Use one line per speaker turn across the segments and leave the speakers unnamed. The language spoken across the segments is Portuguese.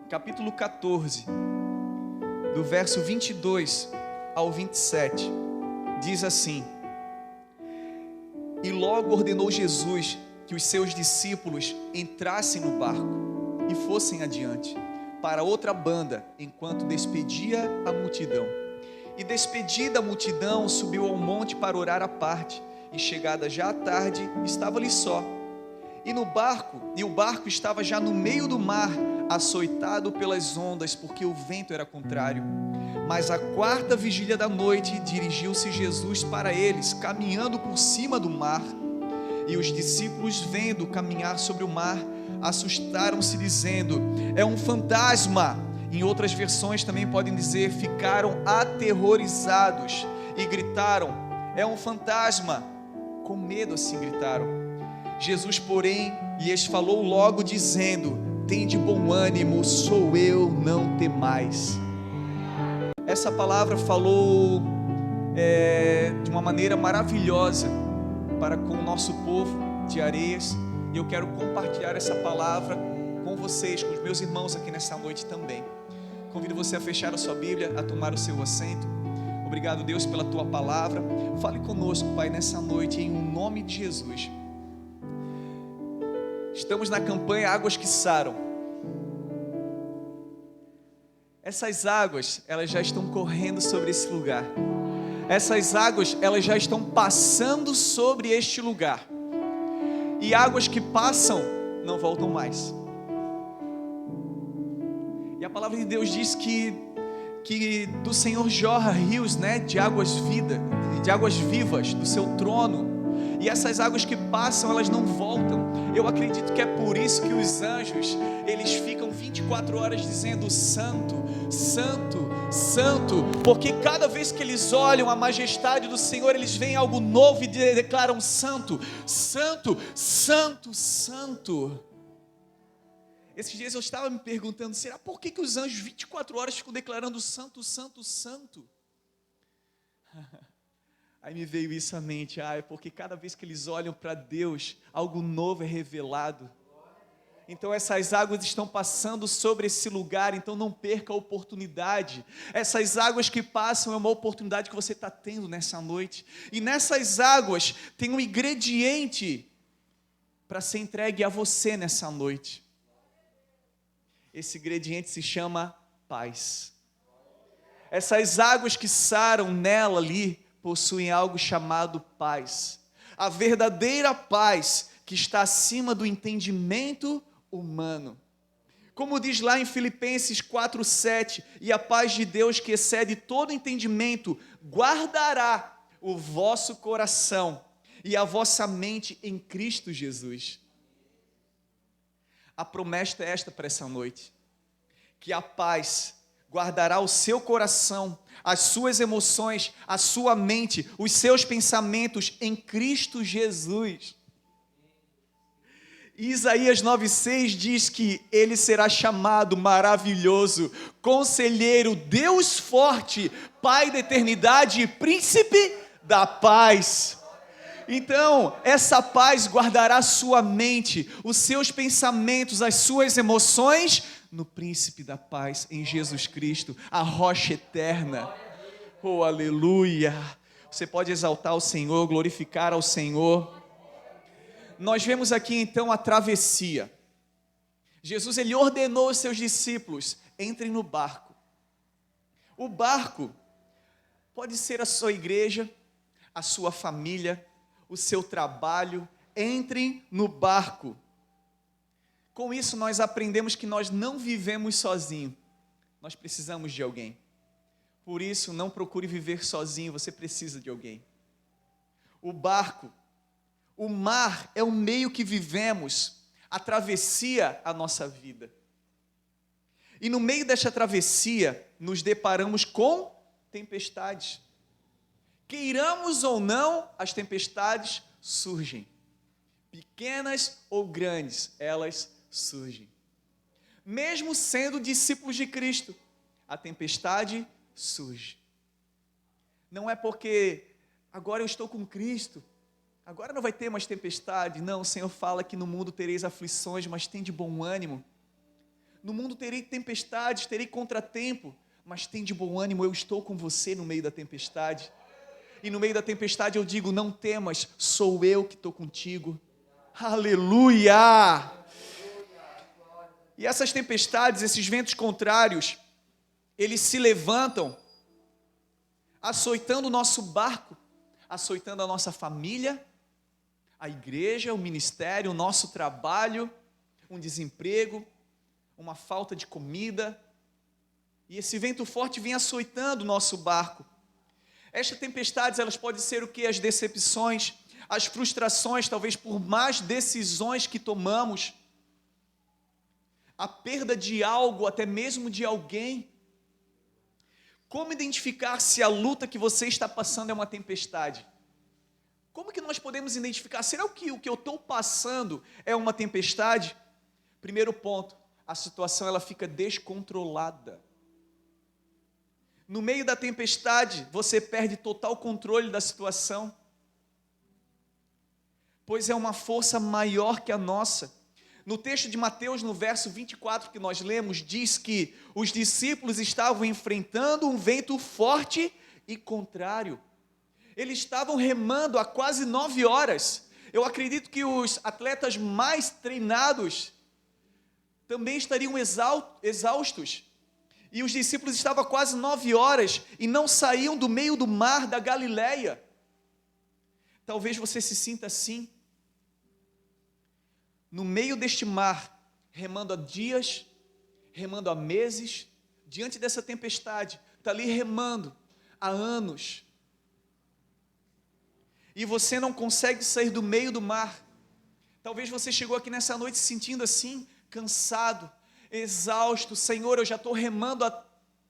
capítulo 14, do verso 22 ao 27, diz assim: E logo ordenou Jesus que os seus discípulos entrassem no barco e fossem adiante, para outra banda, enquanto despedia a multidão. E despedida a multidão, subiu ao monte para orar à parte, e chegada já à tarde, estava ali só. E o barco estava já no meio do mar, açoitado pelas ondas, porque o vento era contrário. Mas à quarta vigília da noite, dirigiu-se Jesus para eles, caminhando por cima do mar. E os discípulos, vendo caminhar sobre o mar, assustaram-se, dizendo: é um fantasma. Em outras versões também podem dizer: ficaram aterrorizados e gritaram: é um fantasma. Com medo assim gritaram. Jesus, porém, lhes falou logo, dizendo: tende bom ânimo, sou eu, não temais. Essa palavra falou de uma maneira maravilhosa para com o nosso povo de Areias, e eu quero compartilhar essa palavra com vocês, com os meus irmãos aqui nessa noite também. Convido você a fechar a sua Bíblia, a tomar o seu assento. Obrigado, Deus, pela tua palavra. Fale conosco, Pai, nessa noite, em nome de Jesus. Estamos na campanha Águas que Saram. Essas águas, elas já estão correndo sobre esse lugar. Essas águas, elas já estão passando sobre este lugar. E águas que passam, não voltam mais. E a palavra de Deus diz que do Senhor jorra rios, de águas vivas do seu trono. E essas águas que passam, elas não voltam. Eu acredito que é por isso que os anjos, eles ficam 24 horas dizendo: Santo, Santo, Santo, porque cada vez que eles olham a majestade do Senhor, eles veem algo novo e declaram: Santo, Santo, Santo, Santo. Esses dias eu estava me perguntando: será por que os anjos 24 horas ficam declarando Santo, Santo, Santo? Aí me veio isso à mente: é porque cada vez que eles olham para Deus, algo novo é revelado. Então essas águas estão passando sobre esse lugar, então não perca a oportunidade. Essas águas que passam é uma oportunidade que você está tendo nessa noite. E nessas águas tem um ingrediente para ser entregue a você nessa noite. Esse ingrediente se chama paz. Essas águas que saram nela ali possuem algo chamado paz. A verdadeira paz que está acima do entendimento humano. Como diz lá em Filipenses 4:7, e a paz de Deus que excede todo entendimento, guardará o vosso coração e a vossa mente em Cristo Jesus. A promessa é esta para essa noite: que a paz guardará o seu coração, as suas emoções, a sua mente, os seus pensamentos em Cristo Jesus. Isaías 9:6 diz que ele será chamado maravilhoso, conselheiro, Deus forte, Pai da eternidade e príncipe da paz. Então, essa paz guardará a sua mente, os seus pensamentos, as suas emoções no príncipe da paz, em Jesus Cristo, a rocha eterna. Oh, aleluia! Você pode exaltar o Senhor, glorificar ao Senhor. Nós vemos aqui então a travessia. Jesus, ele ordenou aos seus discípulos: entrem no barco. O barco pode ser a sua igreja, a sua família, o seu trabalho. Entrem no barco. Com isso nós aprendemos que nós não vivemos sozinhos. Nós precisamos de alguém. Por isso, não procure viver sozinho, você precisa de alguém. O barco, o mar é o meio que vivemos, a travessia a nossa vida. E no meio desta travessia, nos deparamos com tempestades. Queiramos ou não, as tempestades surgem. Pequenas ou grandes, elas surgem. Mesmo sendo discípulos de Cristo, a tempestade surge. Não é porque agora eu estou com Cristo, agora não vai ter mais tempestade. Não, o Senhor fala que no mundo tereis aflições, mas tende bom ânimo. No mundo terei tempestades, terei contratempo, mas tem de bom ânimo, eu estou com você no meio da tempestade. E no meio da tempestade eu digo, não temas, sou eu que estou contigo. Aleluia! E essas tempestades, esses ventos contrários, eles se levantam, açoitando o nosso barco, açoitando a nossa família, a igreja, o ministério, o nosso trabalho, um desemprego, uma falta de comida, e esse vento forte vem açoitando o nosso barco. Estas tempestades, elas podem ser o que? As decepções, as frustrações, talvez por más decisões que tomamos, a perda de algo, até mesmo de alguém. Como identificar se a luta que você está passando é uma tempestade? Como que nós podemos identificar? Será que o que eu estou passando é uma tempestade? Primeiro ponto, a situação ela fica descontrolada. No meio da tempestade, você perde total controle da situação, pois é uma força maior que a nossa. No texto de Mateus, no verso 24 que nós lemos, diz que os discípulos estavam enfrentando um vento forte e contrário. Eles estavam remando há quase 9 horas. Eu acredito que os atletas mais treinados também estariam exaustos. E os discípulos estavam há quase 9 horas e não saíam do meio do mar da Galileia. Talvez você se sinta assim, no meio deste mar, remando há dias, remando há meses, diante dessa tempestade, está ali remando há anos, e você não consegue sair do meio do mar. Talvez você chegou aqui nessa noite se sentindo assim, cansado, exausto. Senhor, eu já estou remando há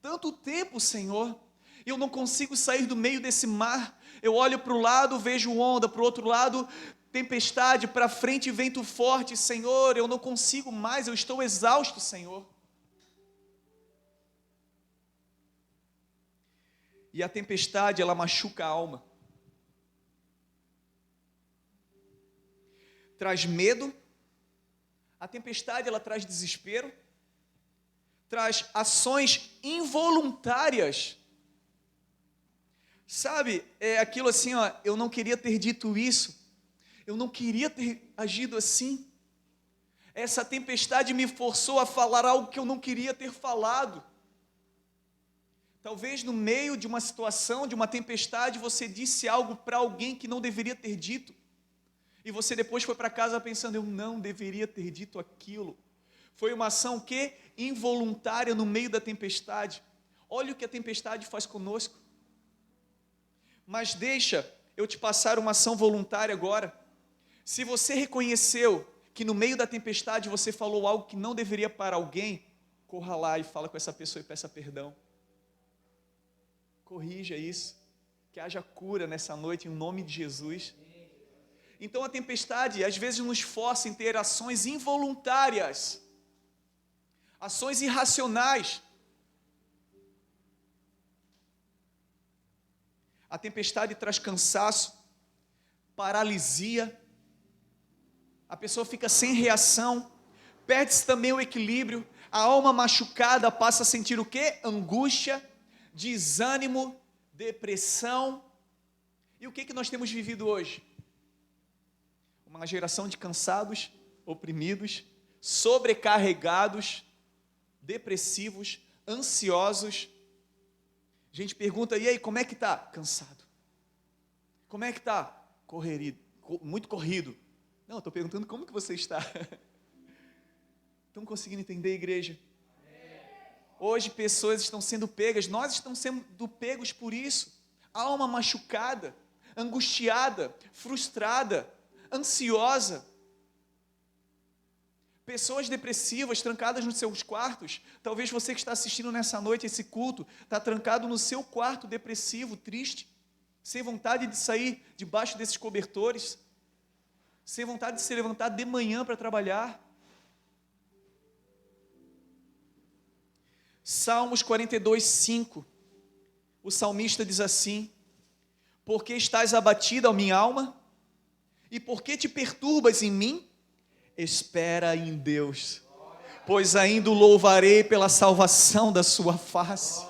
tanto tempo, Senhor, e eu não consigo sair do meio desse mar. Eu olho para o lado, vejo onda, para o outro lado, tempestade, para frente vento forte. Senhor, eu não consigo mais, eu estou exausto, Senhor. E a tempestade, ela machuca a alma. Traz medo, a tempestade ela traz desespero, traz ações involuntárias. Sabe, é aquilo assim, ó, eu não queria ter dito isso, eu não queria ter agido assim. Essa tempestade me forçou a falar algo que eu não queria ter falado. Talvez no meio de uma situação, de uma tempestade, você disse algo para alguém que não deveria ter dito. E você depois foi para casa pensando, eu não deveria ter dito aquilo. Foi uma ação que? Involuntária no meio da tempestade. Olha o que a tempestade faz conosco. Mas deixa eu te passar uma ação voluntária agora. Se você reconheceu que no meio da tempestade você falou algo que não deveria para alguém, corra lá e fala com essa pessoa e peça perdão. Corrija isso. Que haja cura nessa noite em nome de Jesus. Então a tempestade às vezes nos força em ter ações involuntárias, ações irracionais. A tempestade traz cansaço, paralisia, a pessoa fica sem reação, perde-se também o equilíbrio, a alma machucada passa a sentir o quê? Angústia, desânimo, depressão. E o que nós temos vivido hoje? Uma geração de cansados, oprimidos, sobrecarregados, depressivos, ansiosos. A gente pergunta, e aí, como é que está? Cansado. Como é que está? Muito corrido. Não, estou perguntando como que você está. Estão conseguindo entender, igreja? Hoje pessoas estão sendo pegas, nós estamos sendo pegos por isso. Alma machucada, angustiada, frustrada, ansiosa, pessoas depressivas, trancadas nos seus quartos. Talvez você que está assistindo nessa noite esse culto, está trancado no seu quarto depressivo, triste, sem vontade de sair debaixo desses cobertores, sem vontade de se levantar de manhã para trabalhar. Salmos 42, 5, o salmista diz assim: por que estás abatida, ó minha alma? E por que te perturbas em mim? Espera em Deus, pois ainda o louvarei pela salvação da sua face.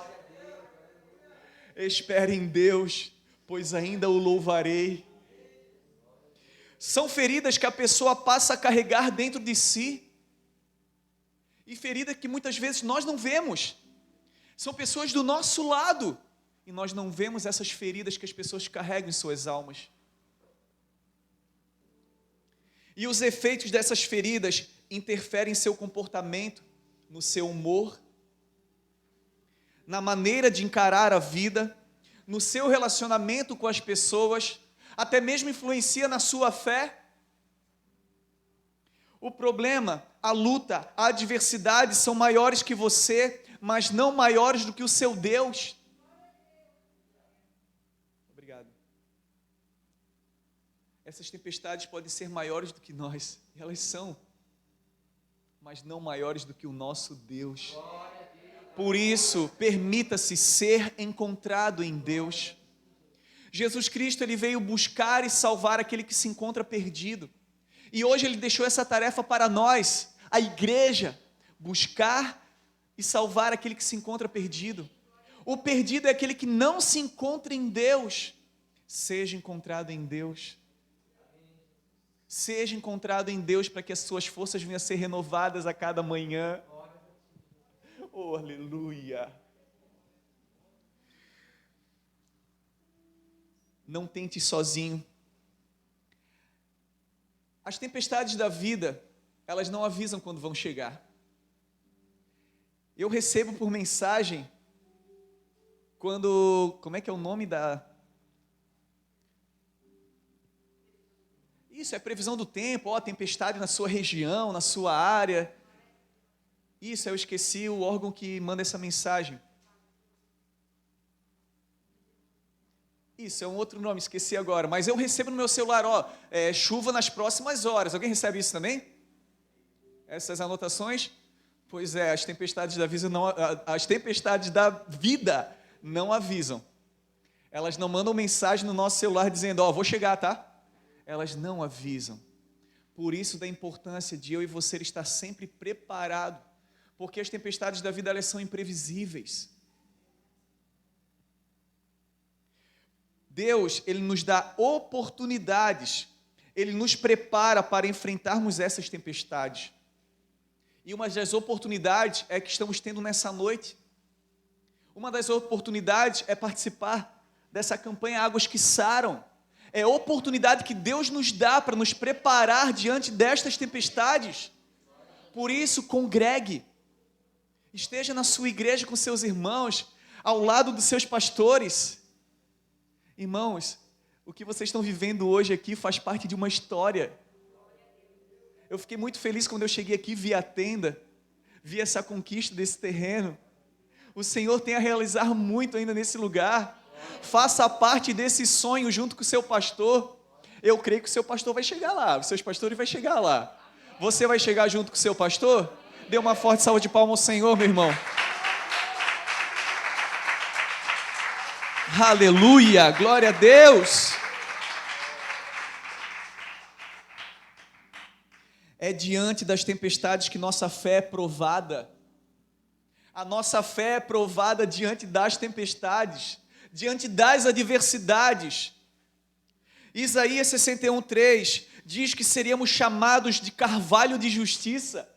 Espere em Deus, pois ainda o louvarei. São feridas que a pessoa passa a carregar dentro de si, e feridas que muitas vezes nós não vemos. São pessoas do nosso lado, e nós não vemos essas feridas que as pessoas carregam em suas almas. E os efeitos dessas feridas interferem em seu comportamento, no seu humor, na maneira de encarar a vida, no seu relacionamento com as pessoas, até mesmo influencia na sua fé. O problema, a luta, a adversidade são maiores que você, mas não maiores do que o seu Deus. Obrigado. Essas tempestades podem ser maiores do que nós, elas são, mas não maiores do que o nosso Deus. Por isso, permita-se ser encontrado em Deus. Jesus Cristo, Ele veio buscar e salvar aquele que se encontra perdido. E hoje Ele deixou essa tarefa para nós, a igreja, buscar e salvar aquele que se encontra perdido. O perdido é aquele que não se encontra em Deus. Seja encontrado em Deus. Seja encontrado em Deus para que as suas forças venham a ser renovadas a cada manhã. Oh, aleluia! Não tente sozinho. As tempestades da vida, elas não avisam quando vão chegar. Eu recebo por mensagem, como é que é o nome da... Isso, é previsão do tempo, tempestade na sua região, na sua área. Isso, eu esqueci o órgão que manda essa mensagem. Isso, é um outro nome, esqueci agora. Mas eu recebo no meu celular, chuva nas próximas horas. Alguém recebe isso também? Essas anotações? Pois é, as tempestades da vida não avisam. Elas não mandam mensagem no nosso celular dizendo, vou chegar, tá? Elas não avisam. Por isso da importância de eu e você estar sempre preparado. Porque as tempestades da vida, elas são imprevisíveis. Deus, Ele nos dá oportunidades, Ele nos prepara para enfrentarmos essas tempestades. E uma das oportunidades é que estamos tendo nessa noite. Uma das oportunidades é participar dessa campanha Águas que Saram. É a oportunidade que Deus nos dá para nos preparar diante destas tempestades. Por isso, congregue. Esteja na sua igreja com seus irmãos, ao lado dos seus pastores. Irmãos, o que vocês estão vivendo hoje aqui faz parte de uma história. Eu fiquei muito feliz quando eu cheguei aqui, vi a tenda, vi essa conquista desse terreno. O Senhor tem a realizar muito ainda nesse lugar. Faça parte desse sonho junto com o seu pastor. Eu creio que o seu pastor vai chegar lá, os seus pastores vão chegar lá. Você vai chegar junto com o seu pastor? Dê uma forte salva de palmas ao Senhor, meu irmão. Aleluia, glória a Deus. É diante das tempestades que nossa fé é provada. A nossa fé é provada diante das tempestades, diante das adversidades. Isaías 61:3 diz que seríamos chamados de carvalho de justiça.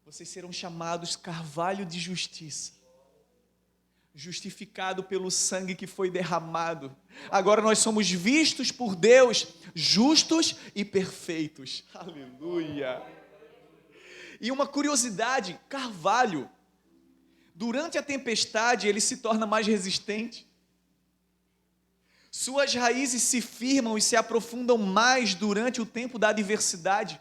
Vocês serão chamados carvalho de justiça, justificado pelo sangue que foi derramado. Agora nós somos vistos por Deus justos e perfeitos. Aleluia! E uma curiosidade, carvalho, durante a tempestade ele se torna mais resistente. Suas raízes se firmam e se aprofundam mais durante o tempo da adversidade.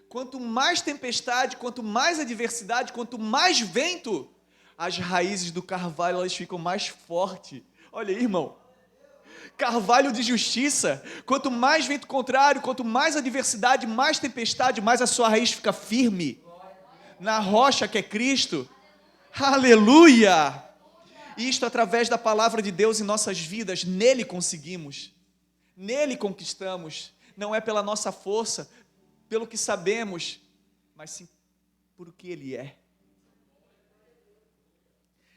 Quanto mais tempestade, quanto mais adversidade, quanto mais vento, as raízes do carvalho elas ficam mais fortes. Olha aí, irmão. Carvalho de justiça. Quanto mais vento contrário, quanto mais adversidade, mais tempestade, mais a sua raiz fica firme na rocha que é Cristo. Aleluia! Isto através da palavra de Deus em nossas vidas. Nele conseguimos, nele conquistamos. Não é pela nossa força, pelo que sabemos, mas sim por o que ele é.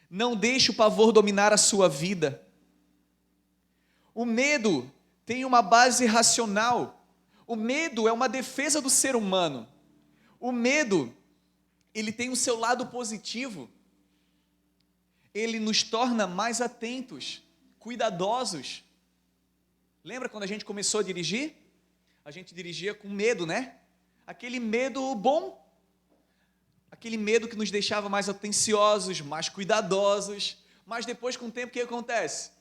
Não deixe o pavor dominar a sua vida. O medo tem uma base racional. O medo é uma defesa do ser humano. O medo, ele tem o seu lado positivo. Ele nos torna mais atentos, cuidadosos. Lembra quando a gente começou a dirigir? A gente dirigia com medo, né? Aquele medo bom. Aquele medo que nos deixava mais atenciosos, mais cuidadosos. Mas depois, com o tempo, o que acontece?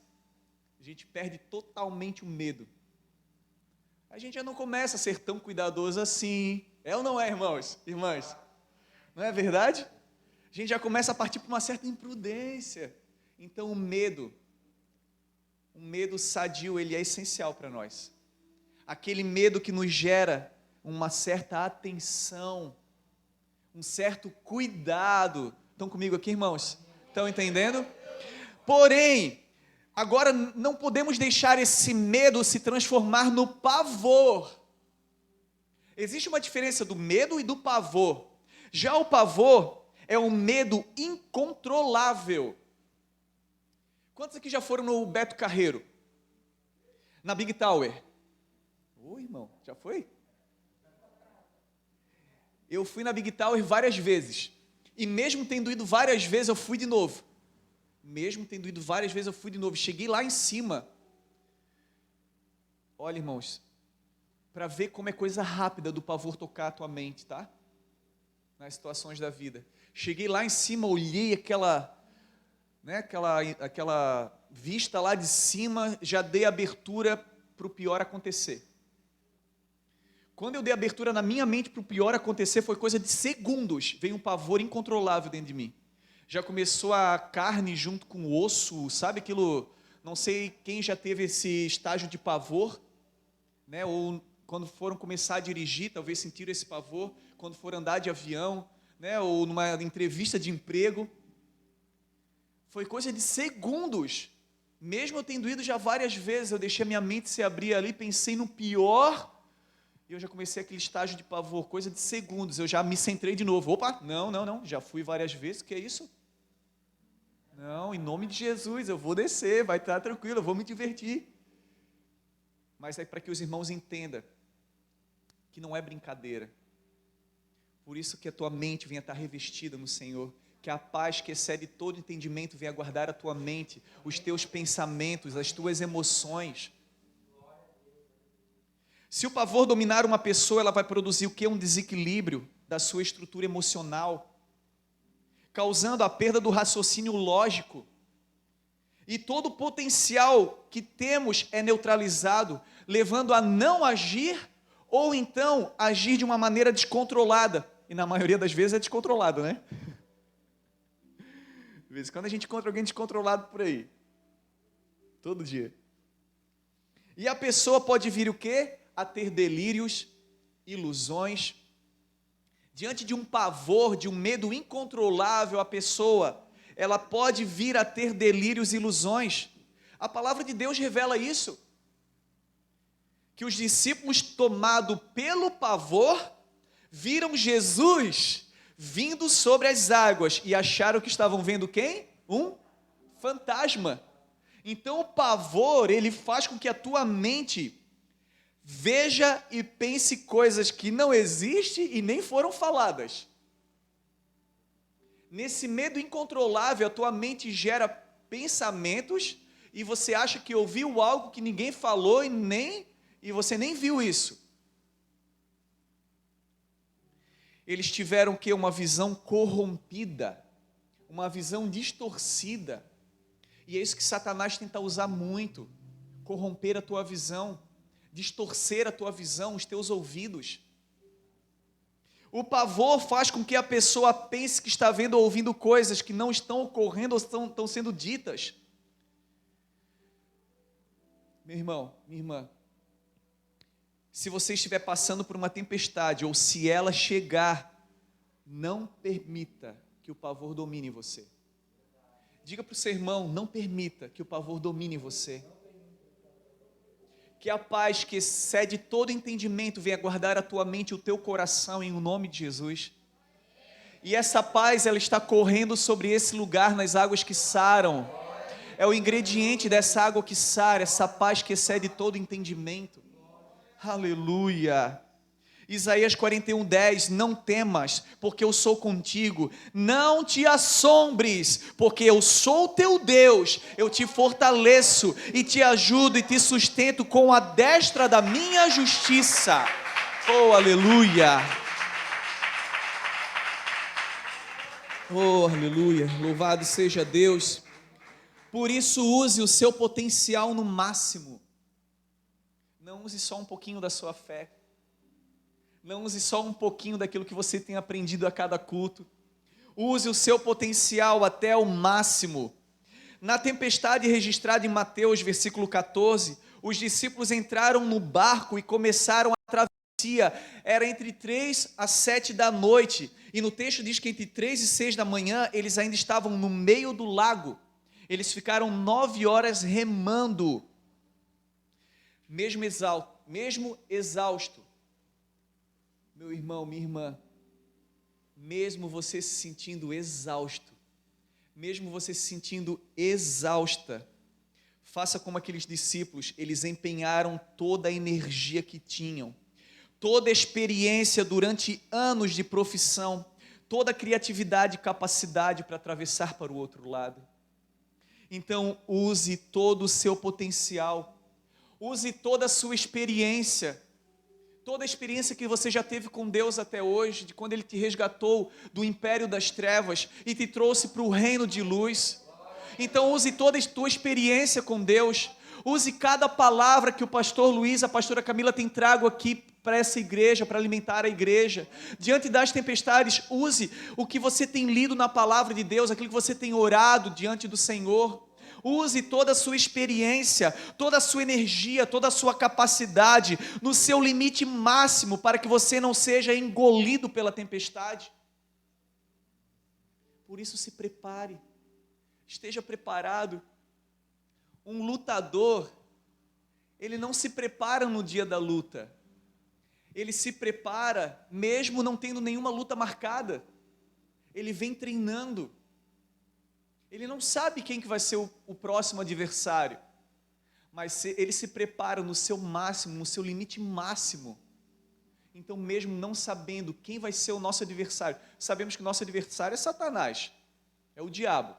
A gente perde totalmente o medo. A gente já não começa a ser tão cuidadoso assim. É ou não é, irmãos? Irmãs? Não é verdade? A gente já começa a partir para uma certa imprudência. Então o medo sadio, ele é essencial para nós. Aquele medo que nos gera uma certa atenção, um certo cuidado. Estão comigo aqui, irmãos? Estão entendendo? Porém, agora não podemos deixar esse medo se transformar no pavor. Existe uma diferença do medo e do pavor. Já o pavor é um medo incontrolável. Quantos aqui já foram no Beto Carreiro? Na Big Tower? Oi, irmão, já foi? Eu fui na Big Tower várias vezes. E mesmo tendo ido várias vezes, eu fui de novo. Cheguei lá em cima. Olha, irmãos, para ver como é coisa rápida do pavor tocar a tua mente, tá? Nas situações da vida. Cheguei lá em cima, olhei aquela vista lá de cima, já dei abertura para o pior acontecer. Quando eu dei abertura na minha mente para o pior acontecer, foi coisa de segundos, veio um pavor incontrolável dentro de mim. Já começou a carne junto com o osso, sabe aquilo, não sei quem já teve esse estágio de pavor, né? Ou quando foram começar a dirigir, talvez sentiram esse pavor, quando foram andar de avião, né? Ou numa entrevista de emprego. Foi coisa de segundos. Mesmo eu tendo ido já várias vezes, eu deixei a minha mente se abrir ali, pensei no pior, e eu já comecei aquele estágio de pavor, coisa de segundos, eu já me centrei de novo. Opa, não, já fui várias vezes, que é isso? Não, em nome de Jesus, eu vou descer, vai estar tranquilo, eu vou me divertir. Mas é para que os irmãos entendam que não é brincadeira. Por isso que a tua mente venha estar revestida no Senhor. Que a paz que excede todo entendimento venha guardar a tua mente, os teus pensamentos, as tuas emoções. Se o pavor dominar uma pessoa, ela vai produzir o que? Um desequilíbrio da sua estrutura emocional, causando a perda do raciocínio lógico. E todo o potencial que temos é neutralizado, levando a não agir, ou então agir de uma maneira descontrolada. E na maioria das vezes é descontrolado, né? De vez em quando a gente encontra alguém descontrolado por aí. Todo dia. E a pessoa pode vir o quê? A ter delírios, ilusões. Diante de um pavor, de um medo incontrolável, a pessoa, ela pode vir a ter delírios e ilusões. A palavra de Deus revela isso. Que os discípulos, tomados pelo pavor, viram Jesus vindo sobre as águas e acharam que estavam vendo quem? Um fantasma. Então o pavor, ele faz com que a tua mente veja e pense coisas que não existem e nem foram faladas. Nesse medo incontrolável, a tua mente gera pensamentos e você acha que ouviu algo que ninguém falou e você nem viu isso. Eles tiveram o quê? Uma visão corrompida, uma visão distorcida. E é isso que Satanás tenta usar muito, corromper a tua visão, distorcer a tua visão, os teus ouvidos. O pavor faz com que a pessoa pense que está vendo ou ouvindo coisas que não estão ocorrendo ou estão sendo ditas. Meu irmão, minha irmã, se você estiver passando por uma tempestade, ou se ela chegar, não permita que o pavor domine você. Diga para o seu irmão, não permita que o pavor domine você. Que a paz que excede todo entendimento venha guardar a tua mente e o teu coração em nome de Jesus. E essa paz, ela está correndo sobre esse lugar nas águas que saram. É o ingrediente dessa água que sara, essa paz que excede todo entendimento. Aleluia. Isaías 41:10, não temas, porque eu sou contigo, não te assombres, porque eu sou teu Deus, eu te fortaleço e te ajudo e te sustento com a destra da minha justiça. Oh, aleluia. Oh, aleluia, louvado seja Deus. Por isso use o seu potencial no máximo. Não use só um pouquinho da sua fé. Não use só um pouquinho daquilo que você tem aprendido a cada culto. Use o seu potencial até o máximo. Na tempestade registrada em Mateus, versículo 14, os discípulos entraram no barco e começaram a travessia. Era entre 3 a 7 da noite. E no texto diz que entre 3 e 6 da manhã, eles ainda estavam no meio do lago. Eles ficaram 9 horas remando. Mesmo exausto. Meu irmão, minha irmã, mesmo você se sentindo exausto, mesmo você se sentindo exausta, faça como aqueles discípulos, eles empenharam toda a energia que tinham, toda a experiência durante anos de profissão, toda a criatividade e capacidade para atravessar para o outro lado. Então, use todo o seu potencial, use toda a sua experiência, toda a experiência que você já teve com Deus até hoje, de quando Ele te resgatou do império das trevas e te trouxe para o reino de luz. Então use toda a tua experiência com Deus, use cada palavra que o pastor Luiz, a pastora Camila tem trago aqui para essa igreja, para alimentar a igreja. Diante das tempestades, use o que você tem lido na palavra de Deus, aquilo que você tem orado diante do Senhor. Use toda a sua experiência, toda a sua energia, toda a sua capacidade, no seu limite máximo, para que você não seja engolido pela tempestade. Por isso se prepare, esteja preparado. Um lutador, ele não se prepara no dia da luta, ele se prepara mesmo não tendo nenhuma luta marcada, ele vem treinando. Ele não sabe quem que vai ser o próximo adversário, mas ele se prepara no seu máximo, no seu limite máximo. Então, mesmo não sabendo quem vai ser o nosso adversário, sabemos que o nosso adversário é Satanás, é o diabo.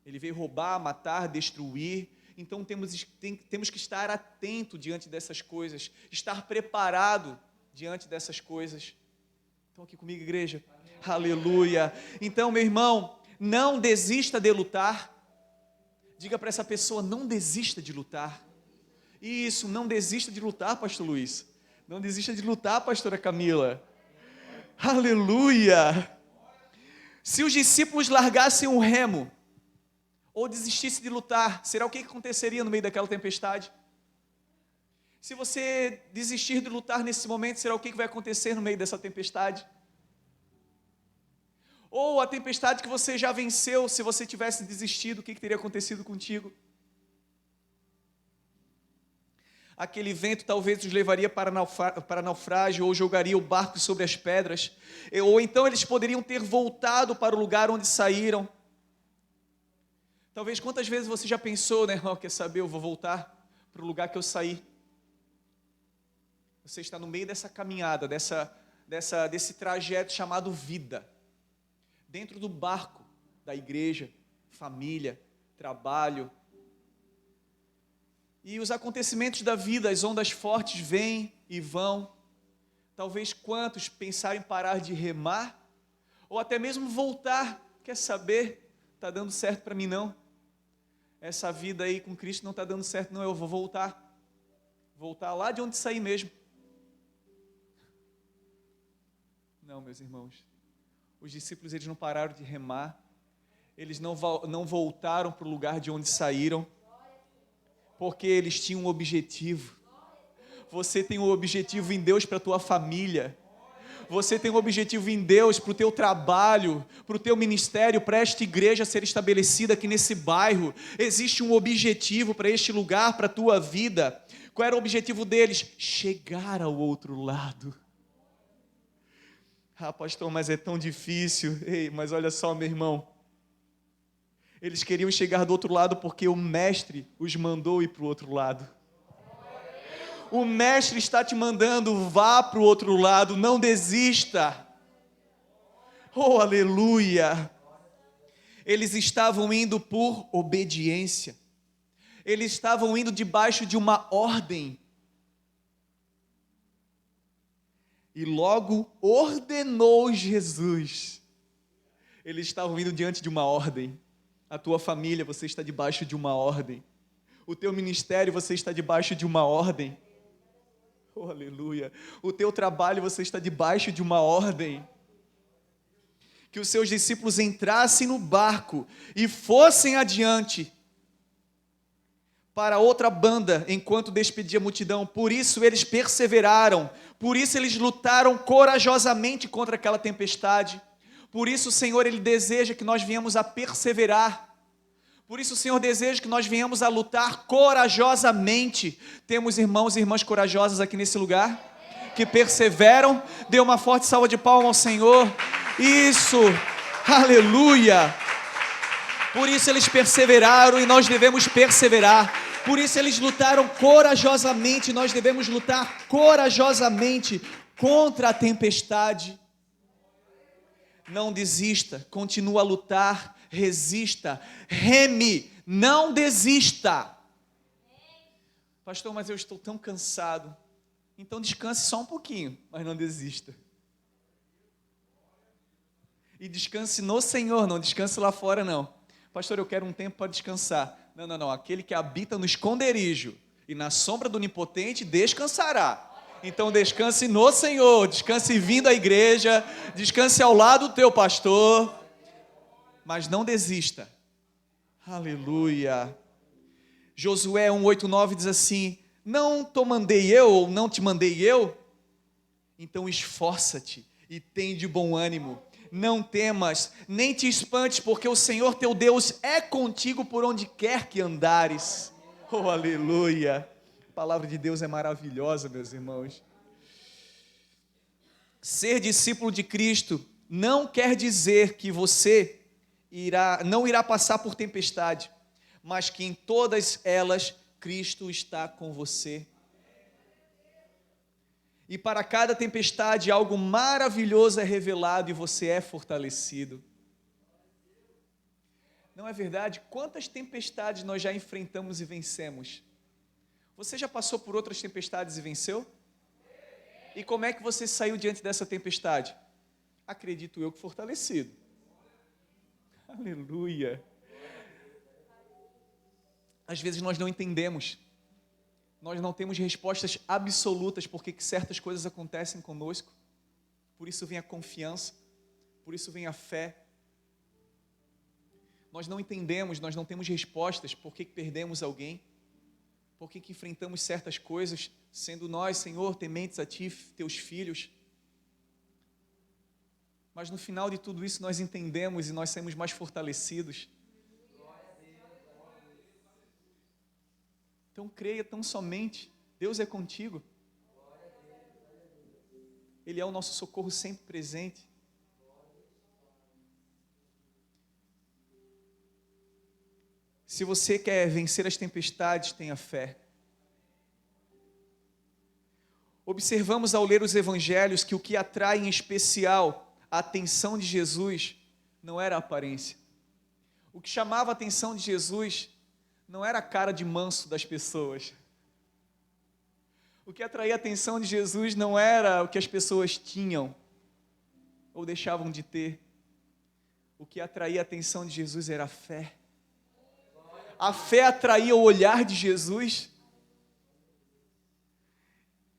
Ele veio roubar, matar, destruir. Então temos que estar atento diante dessas coisas, estar preparado diante dessas coisas. Estão aqui comigo, igreja? Amém. Aleluia. Então, meu irmão, não desista de lutar. Diga para essa pessoa, não desista de lutar. Isso, não desista de lutar, pastor Luiz. Não desista de lutar, pastora Camila. Aleluia. Se os discípulos largassem o remo, ou desistissem de lutar, será o que aconteceria no meio daquela tempestade? Se você desistir de lutar nesse momento, será o que vai acontecer no meio dessa tempestade? Ou a tempestade que você já venceu, se você tivesse desistido, o que teria acontecido contigo? Aquele vento talvez os levaria para naufrágio, ou jogaria o barco sobre as pedras, ou então eles poderiam ter voltado para o lugar onde saíram. Talvez quantas vezes você já pensou, né? Quer saber, eu vou voltar para o lugar que eu saí. Você está no meio dessa caminhada, desse trajeto chamado vida. Dentro do barco da igreja, família, trabalho. E os acontecimentos da vida, as ondas fortes vêm e vão. Talvez quantos pensaram em parar de remar, ou até mesmo voltar. Quer saber? Está dando certo para mim não. Essa vida aí com Cristo não está dando certo não, eu vou voltar. Voltar lá de onde saí mesmo. Não, meus irmãos. Os discípulos, eles não pararam de remar, eles não voltaram para o lugar de onde saíram, porque eles tinham um objetivo. Você tem um objetivo em Deus para a tua família, você tem um objetivo em Deus para o teu trabalho, para o teu ministério, para esta igreja ser estabelecida aqui nesse bairro. Existe um objetivo para este lugar, para a tua vida. Qual era o objetivo deles? Chegar ao outro lado. Ah, pastor, mas é tão difícil. Ei, mas olha só, meu irmão. Eles queriam chegar do outro lado porque o mestre os mandou ir para o outro lado. O mestre está te mandando, vá para o outro lado, não desista. Oh, aleluia. Eles estavam indo por obediência. Eles estavam indo debaixo de uma ordem. E logo ordenou Jesus. Eles estavam indo diante de uma ordem. A tua família, você está debaixo de uma ordem. O teu ministério, você está debaixo de uma ordem. Oh, aleluia. O teu trabalho, você está debaixo de uma ordem. Que os seus discípulos entrassem no barco e fossem adiante para outra banda, enquanto despedia a multidão. Por isso eles perseveraram, por isso eles lutaram corajosamente contra aquela tempestade. Por isso o Senhor, Ele deseja que nós venhamos a perseverar. Por isso o Senhor deseja que nós venhamos a lutar corajosamente. Temos irmãos e irmãs corajosas aqui nesse lugar, que perseveram. Dê uma forte salva de palmas ao Senhor. Isso, aleluia. Por isso eles perseveraram e nós devemos perseverar. Por isso eles lutaram corajosamente e nós devemos lutar corajosamente contra a tempestade. Não desista, continua a lutar, resista, reme, não desista. Pastor, mas eu estou tão cansado. Então descanse só um pouquinho, mas não desista. E descanse no Senhor, não descanse lá fora não. Pastor, eu quero um tempo para descansar. Não, aquele que habita no esconderijo e na sombra do Onipotente descansará. Então descanse no Senhor, descanse vindo à igreja, descanse ao lado do teu pastor, mas não desista. Aleluia. Josué 1:8-9 diz assim: não te mandei eu, ou não te mandei eu? Então esforça-te e tem de bom ânimo. Não temas, nem te espantes, porque o Senhor teu Deus é contigo por onde quer que andares. Oh, aleluia. A palavra de Deus é maravilhosa, meus irmãos. Ser discípulo de Cristo não quer dizer que você não irá passar por tempestade, mas que em todas elas Cristo está com você. E para cada tempestade algo maravilhoso é revelado e você é fortalecido. Não é verdade? Quantas tempestades nós já enfrentamos e vencemos? Você já passou por outras tempestades e venceu? E como é que você saiu diante dessa tempestade? Acredito eu que fortalecido. Aleluia. Às vezes nós não entendemos. Nós não temos respostas absolutas porque que certas coisas acontecem conosco. Por isso vem a confiança, por isso vem a fé. Nós não entendemos, nós não temos respostas por que perdemos alguém, por que enfrentamos certas coisas, sendo nós, Senhor, tementes a Ti, Teus filhos. Mas no final de tudo isso nós entendemos e nós saímos mais fortalecidos. Então creia tão somente, Deus é contigo. Ele é o nosso socorro sempre presente. Se você quer vencer as tempestades, tenha fé. Observamos ao ler os evangelhos que o que atrai em especial a atenção de Jesus não era a aparência. O que chamava a atenção de Jesus não era a cara de manso das pessoas. O que atraía a atenção de Jesus não era o que as pessoas tinham ou deixavam de ter. O que atraía a atenção de Jesus era a fé. A fé atraía o olhar de Jesus.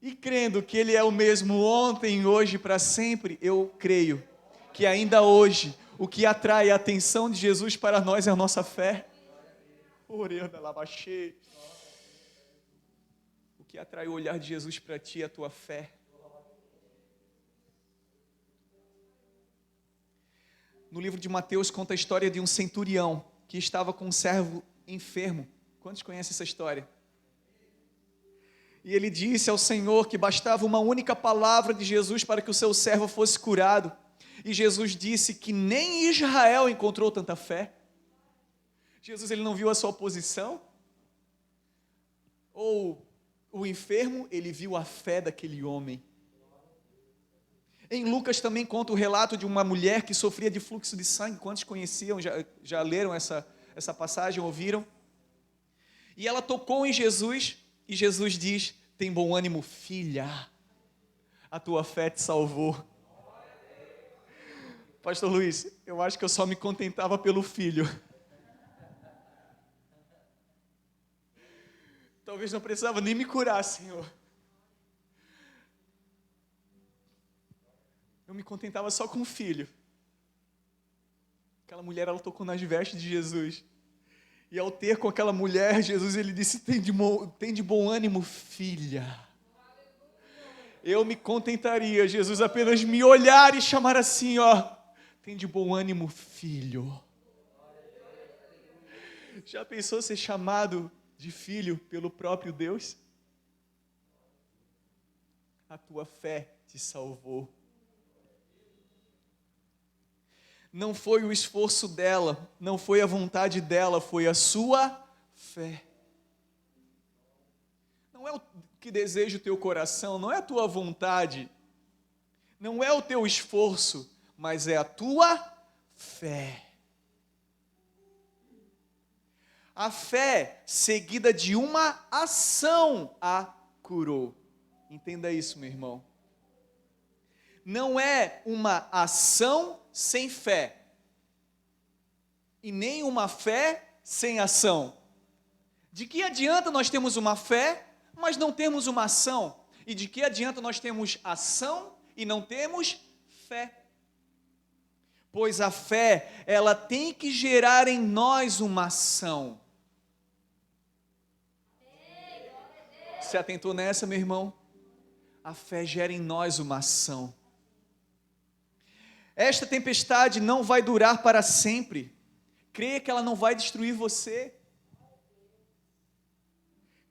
E crendo que Ele é o mesmo ontem, hoje e para sempre, eu creio que ainda hoje o que atrai a atenção de Jesus para nós é a nossa fé. O que atrai o olhar de Jesus para ti é a tua fé. No livro de Mateus conta a história de um centurião que estava com um servo enfermo. Quantos conhecem essa história? E ele disse ao Senhor que bastava uma única palavra de Jesus para que o seu servo fosse curado. E Jesus disse que nem Israel encontrou tanta fé. Jesus, ele não viu a sua posição? Ou o enfermo, ele viu a fé daquele homem. Em Lucas também conta o relato de uma mulher que sofria de fluxo de sangue. Quantos conheciam, já leram essa passagem, ouviram? E ela tocou em Jesus, e Jesus diz: tem bom ânimo, filha, a tua fé te salvou. Pastor Luiz, eu acho que eu só me contentava pelo filho. Talvez não precisava nem me curar, Senhor. Eu me contentava só com o filho. Aquela mulher, ela tocou nas vestes de Jesus. E ao ter com aquela mulher, Jesus, ele disse: tem de bom ânimo, filha. Eu me contentaria, Jesus, apenas me olhar e chamar assim, ó: tem de bom ânimo, filho. Já pensou ser chamado de filho pelo próprio Deus? A tua fé te salvou. Não foi o esforço dela, não foi a vontade dela, foi a sua fé. Não é o que deseja o teu coração, não é a tua vontade, não é o teu esforço, mas é a tua fé. A fé seguida de uma ação a curou. Entenda isso, meu irmão. Não é uma ação sem fé, e nem uma fé sem ação. De que adianta nós termos uma fé, mas não temos uma ação? E de que adianta nós termos ação e não temos fé? Pois a fé, ela tem que gerar em nós uma ação. Você atentou nessa, meu irmão? A fé gera em nós uma ação. Esta tempestade não vai durar para sempre. Creia que ela não vai destruir você.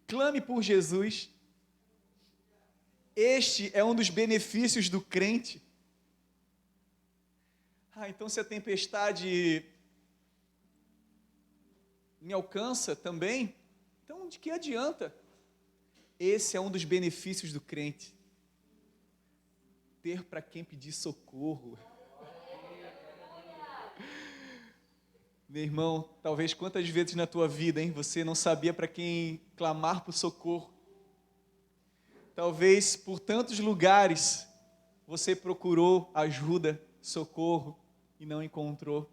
Clame por Jesus. Este é um dos benefícios do crente. Então se a tempestade me alcança também, então de que adianta? Esse é um dos benefícios do crente. Ter para quem pedir socorro. Meu irmão, talvez quantas vezes na tua vida, você não sabia para quem clamar por socorro. Talvez por tantos lugares você procurou ajuda, socorro e não encontrou.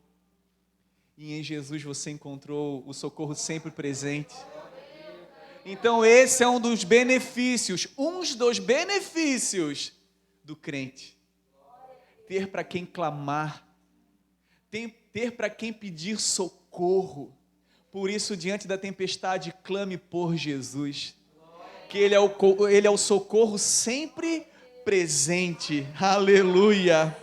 E em Jesus você encontrou o socorro sempre presente. Então esse é um dos benefícios do crente. Ter para quem clamar. Ter para quem pedir socorro. Por isso, diante da tempestade, clame por Jesus. Que Ele é o socorro sempre presente. Aleluia.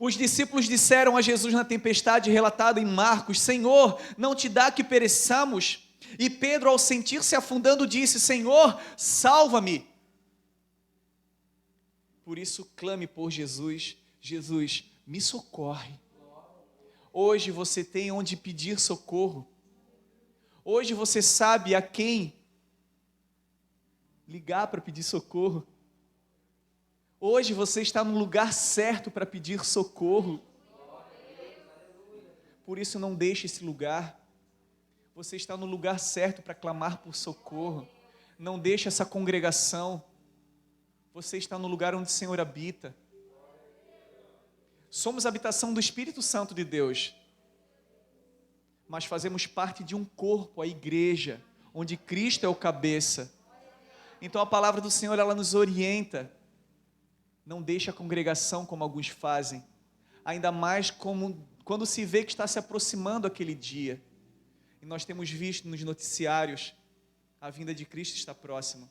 Os discípulos disseram a Jesus na tempestade relatada em Marcos: Senhor, não te dá que pereçamos? E Pedro, ao sentir-se afundando, disse: Senhor, salva-me. Por isso, clame por Jesus. Jesus, me socorre. Hoje você tem onde pedir socorro. Hoje você sabe a quem ligar para pedir socorro. Hoje você está no lugar certo para pedir socorro. Por isso não deixe esse lugar. Você está no lugar certo para clamar por socorro. Não deixe essa congregação. Você está no lugar onde o Senhor habita. Somos a habitação do Espírito Santo de Deus, mas fazemos parte de um corpo, a igreja, onde Cristo é o cabeça. Então a palavra do Senhor, ela nos orienta. Não deixe a congregação como alguns fazem, ainda mais como quando se vê que está se aproximando aquele dia. E nós temos visto nos noticiários, a vinda de Cristo está próxima.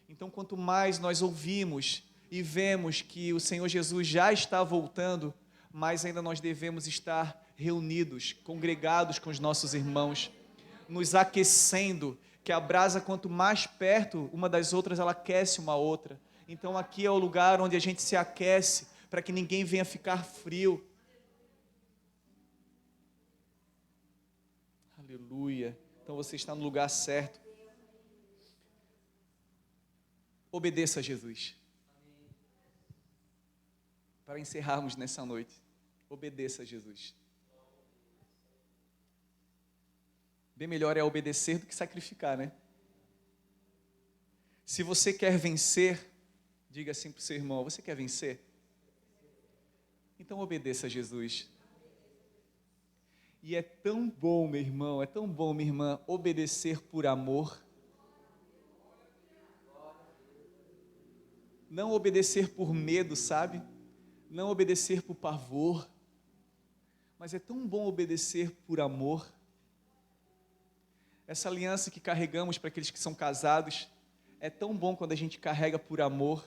Então quanto mais nós ouvimos e vemos que o Senhor Jesus já está voltando, mais ainda nós devemos estar reunidos, congregados com os nossos irmãos, nos aquecendo, Porque a brasa, quanto mais perto uma das outras, ela aquece uma outra. Então aqui é o lugar onde a gente se aquece, para que ninguém venha ficar frio. Aleluia. Então você está no lugar certo. Obedeça a Jesus. Para encerrarmos nessa noite, obedeça a Jesus. Bem melhor é obedecer do que sacrificar, né? Se você quer vencer, diga assim para o seu irmão: você quer vencer? Então obedeça a Jesus. E é tão bom, meu irmão, é tão bom, minha irmã, obedecer por amor. Não obedecer por medo, sabe? Não obedecer por pavor. Mas é tão bom obedecer por amor. Essa aliança que carregamos para aqueles que são casados, é tão bom quando a gente carrega por amor.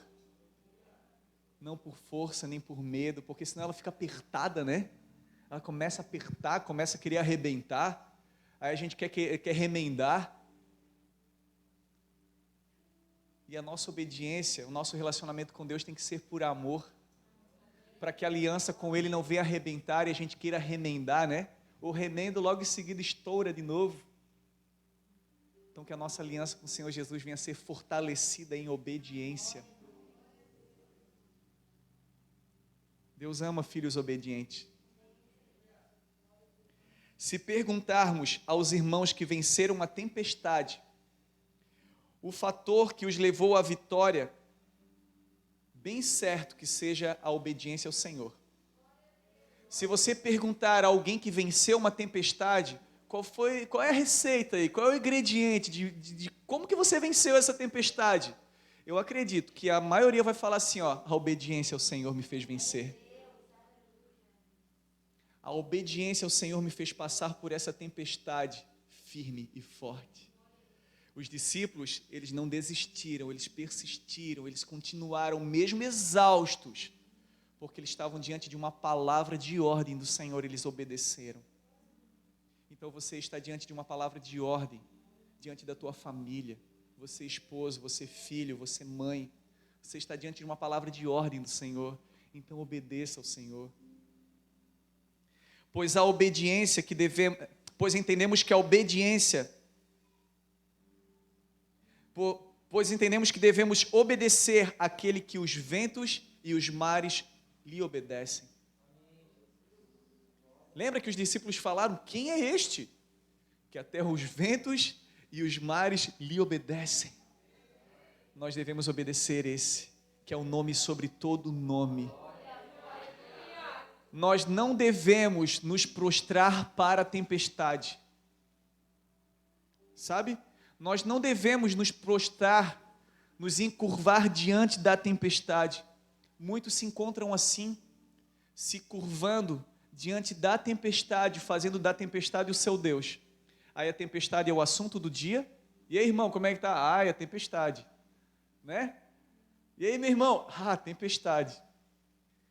Não por força, nem por medo, porque senão ela fica apertada, né? Ela começa a apertar, começa a querer arrebentar, aí a gente quer remendar. E a nossa obediência, o nosso relacionamento com Deus tem que ser por amor, para que a aliança com Ele não venha arrebentar e a gente queira remendar, né? O remendo logo em seguida estoura de novo. Então que a nossa aliança com o Senhor Jesus venha a ser fortalecida em obediência. Deus ama filhos obedientes. Se perguntarmos aos irmãos que venceram uma tempestade, o fator que os levou à vitória, bem certo que seja a obediência ao Senhor. Se você perguntar a alguém que venceu uma tempestade, qual é a receita aí, qual é o ingrediente de como que você venceu essa tempestade? Eu acredito que a maioria vai falar assim, ó: a obediência ao Senhor me fez vencer. A obediência ao Senhor me fez passar por essa tempestade firme e forte. Os discípulos, eles não desistiram, eles persistiram, eles continuaram mesmo exaustos, porque eles estavam diante de uma palavra de ordem do Senhor, eles obedeceram. Então você está diante de uma palavra de ordem, diante da tua família, você esposo, você filho, você mãe, você está diante de uma palavra de ordem do Senhor, então obedeça ao Senhor. Pois entendemos que a obediência, pois entendemos que devemos obedecer àquele que os ventos e os mares lhe obedecem. Lembra que os discípulos falaram: quem é este? Que até os ventos e os mares lhe obedecem. Nós devemos obedecer esse, que é o nome sobre todo nome. Nós não devemos nos prostrar para a tempestade. Sabe? Nós não devemos nos prostrar, nos encurvar diante da tempestade. Muitos se encontram assim, se curvando diante da tempestade, fazendo da tempestade o seu Deus. Aí a tempestade é o assunto do dia. E aí, irmão, como é que tá? Ah, é a tempestade, né? E aí, meu irmão? Ah, tempestade.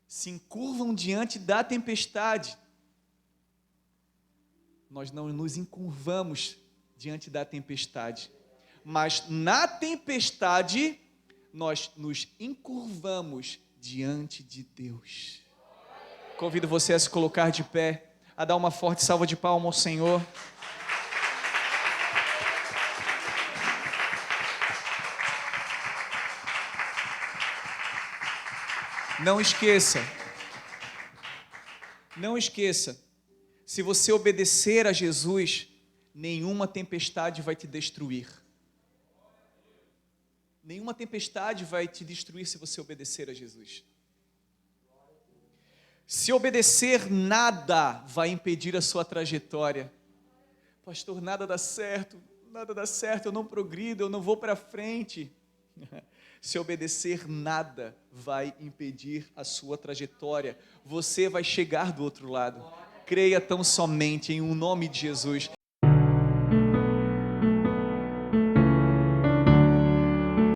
Se encurvam diante da tempestade. Nós não nos encurvamos diante da tempestade, mas na tempestade nós nos encurvamos diante de Deus. Convido você a se colocar de pé, a dar uma forte salva de palmas ao Senhor. Não esqueça, se você obedecer a Jesus, nenhuma tempestade vai te destruir. Nenhuma tempestade vai te destruir se você obedecer a Jesus. Se obedecer, nada vai impedir a sua trajetória. Pastor, nada dá certo, eu não progrido, eu não vou para frente. Se obedecer, nada vai impedir a sua trajetória. Você vai chegar do outro lado. Creia tão somente em um nome de Jesus.